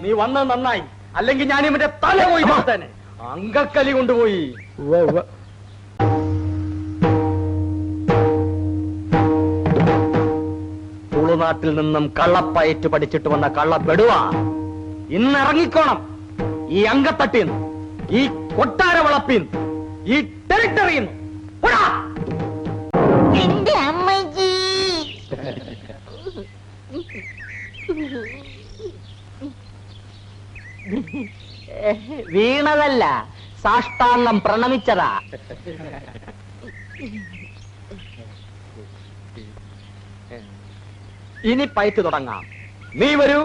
നീ വന്നത് നന്നായി, അല്ലെങ്കിൽ ഞാൻ ഇവന്റെ തല പോയി തന്നെ അങ്കക്കലി കൊണ്ടുപോയി. തുളുനാട്ടിൽ നിന്നും കള്ളപ്പയറ്റ് പഠിച്ചിട്ട് വന്ന കള്ളപ്പെടുവ ഇന്നിറങ്ങിക്കോണം ഈ അങ്കത്തട്ടിന്ന്, ഈ കൊട്ടാര വളപ്പിന്ന്, ഈ ടെറിട്ടറിന്ന്. എന്റെ അമ്മജി വീണതല്ല, സാഷ്ടാംഗം പ്രണമിച്ചതാ. ഇനി പയറ്റ് തുടങ്ങാം. നീ വരൂ.